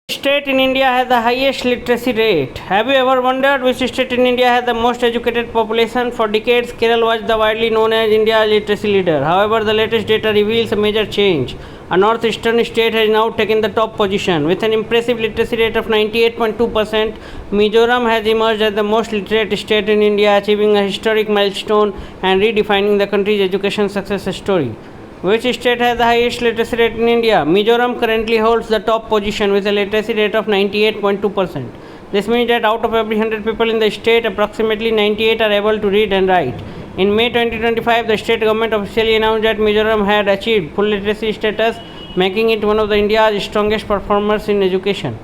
State in India has the highest literacy rate? Have you ever wondered which state in India has the most educated population? For decades, Kerala was the widely known as India's literacy leader. However, the latest data reveals a major change. A northeastern state has now taken the top position. With an impressive literacy rate of 98.2%, Mizoram has emerged as the most literate state in India, achieving a historic milestone and redefining the country's education success story. Which state has the highest literacy rate in India? Mizoram currently holds the top position with a literacy rate of 98.2%. This means that out of every 100 people in the state, approximately 98 are able to read and write. In May 2025, the state government officially announced that Mizoram had achieved full literacy status, making it one of India's strongest performers in education.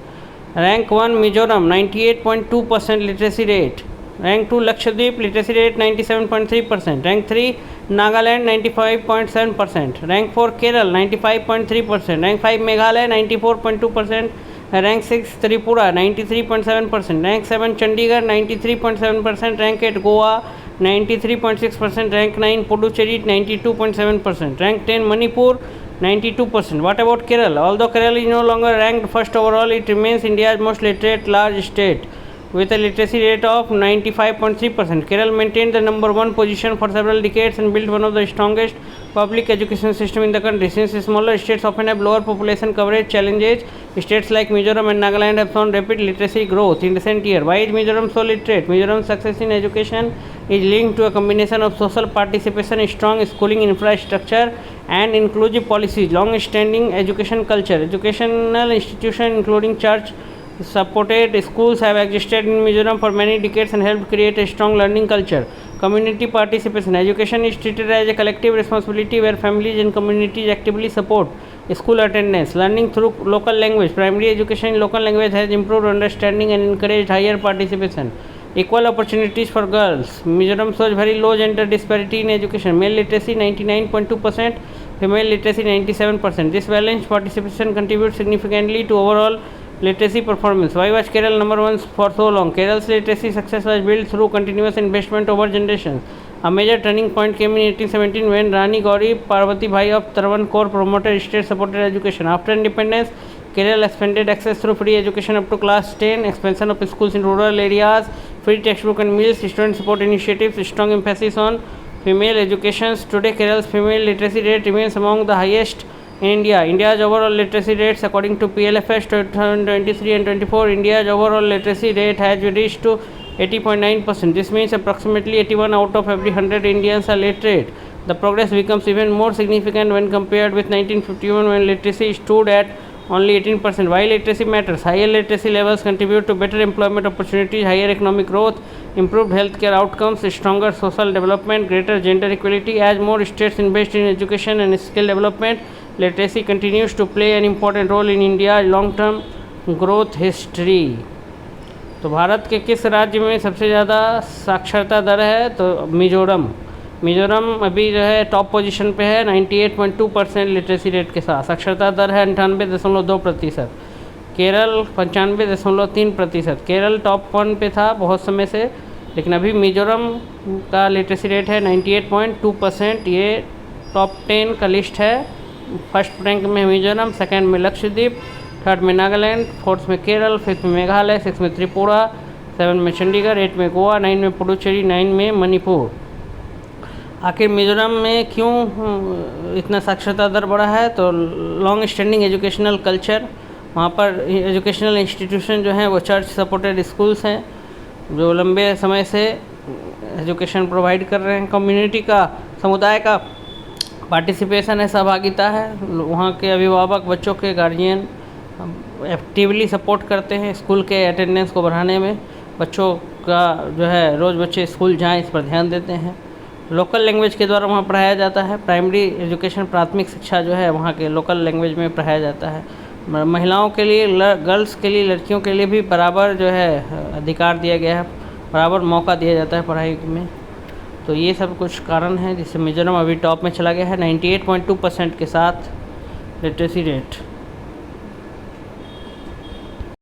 Rank 1 Mizoram 98.2% literacy rate. Rank 2 Lakshadweep literacy rate 97.3%. Rank 3 Nagaland 95.7%. Rank 4 Kerala 95.3%. Rank 5 Meghalaya 94.2%. Rank 6 Tripura 93.7%. Rank 7 Chandigarh 93.7%. Rank 8 Goa 93.6%. Rank 9 Puducherry 92.7%. Rank 10 Manipur 92%. What about Kerala? Although Kerala is no longer ranked first overall, it remains India's most literate large state. With a literacy rate of 95.3%, Kerala maintained the number one position for several decades and built one of the strongest public education systems in the country. Since smaller states often have lower population coverage challenges, states like Mizoram and Nagaland have shown rapid literacy growth in recent years. Why is Mizoram so literate? Mizoram's success in education is linked to a combination of social participation, strong schooling infrastructure, and inclusive policies, long-standing education culture. Educational institutions including church supported schools have existed in Mizoram for many decades and helped create a strong learning culture. Community participation. Education is treated as a collective responsibility where families and communities actively support school attendance. Learning through local language. Primary education in local language has improved understanding and encouraged higher participation. Equal opportunities for girls. Mizoram shows very low gender disparity in education. Male literacy 99.2%, female literacy 97%. This balanced participation contributes significantly to overall literacy performance. Why was Kerala number one for so long? Kerala's literacy success was built through continuous investment over generations. A major turning point came in 1817 when Rani Gauri Parvati Bhai of Travancore promoted state-supported education. After independence, Kerala expanded access through free education up to class 10, expansion of schools in rural areas, free textbook and meals, student support initiatives, strong emphasis on female education. Today, Kerala's female literacy rate remains among the highest in India. India's overall literacy rates, according to PLFS 2023 and 24, India's overall literacy rate has reached to 80.9%. This means approximately 81 out of every 100 Indians are literate. The progress becomes even more significant when compared with 1951 when literacy stood at only 18%. Why literacy matters? Higher literacy levels contribute to better employment opportunities, higher economic growth, improved healthcare outcomes, stronger social development, greater gender equality. As more states invest in education and skill development, literacy continues to play an important role in India's long-term growth history. तो भारत के किस राज्य में सबसे ज़्यादा साक्षरता दर है? तो मिजोरम अभी जो है टॉप पोजीशन पे है 98.2% लिटरेसी रेट के साथ। साक्षरता दर है 98.2%। केरल 95.3%। केरल टॉप 1 पे था बहुत समय से, लेकिन अभी मिजोरम का लिटरेसी रेट है 98.2%। ये टॉप 10 का लिस्ट है। फर्स्ट रैंक में मिजोरम, सेकंड में लक्षद्वीप, थर्ड में नागालैंड, फोर्थ में केरल, फिफ्थ में मेघालय, सिक्स में त्रिपुरा, 7 में चंडीगढ़, 8 में गोवा, 9 में पुडुचेरी, 9 में मणिपुर। आखिर मिजोरम में क्यों इतना साक्षरता दर बढ़ा है? तो लॉन्ग स्टैंडिंग एजुकेशनल कल्चर, वहाँ पर एजुकेशनल इंस्टीट्यूशन जो हैं वो चर्च सपोर्टेड स्कूल्स हैं जो लंबे समय से एजुकेशन प्रोवाइड कर रहे हैं। कम्युनिटी का, समुदाय का पार्टिसिपेशन है, सहभागिता है। वहाँ के अभिभावक बच्चों के गार्जियन एक्टिवली सपोर्ट करते हैं स्कूल के अटेंडेंस को बढ़ाने में। बच्चों का जो है रोज़ बच्चे स्कूल जाएं इस पर ध्यान देते हैं। लोकल लैंग्वेज के द्वारा वहाँ पढ़ाया जाता है। प्राइमरी एजुकेशन, प्राथमिक शिक्षा जो है वहाँ के लोकल लैंग्वेज में पढ़ाया जाता है। महिलाओं के लिए, गर्ल्स के लिए, लड़कियों के लिए भी बराबर जो है अधिकार दिया गया है, बराबर मौका दिया जाता है पढ़ाई में। तो ये सब कुछ कारण हैं जिससे मिजोरम अभी टॉप में चला गया है 98.2% के साथ लिटरेसी रेट।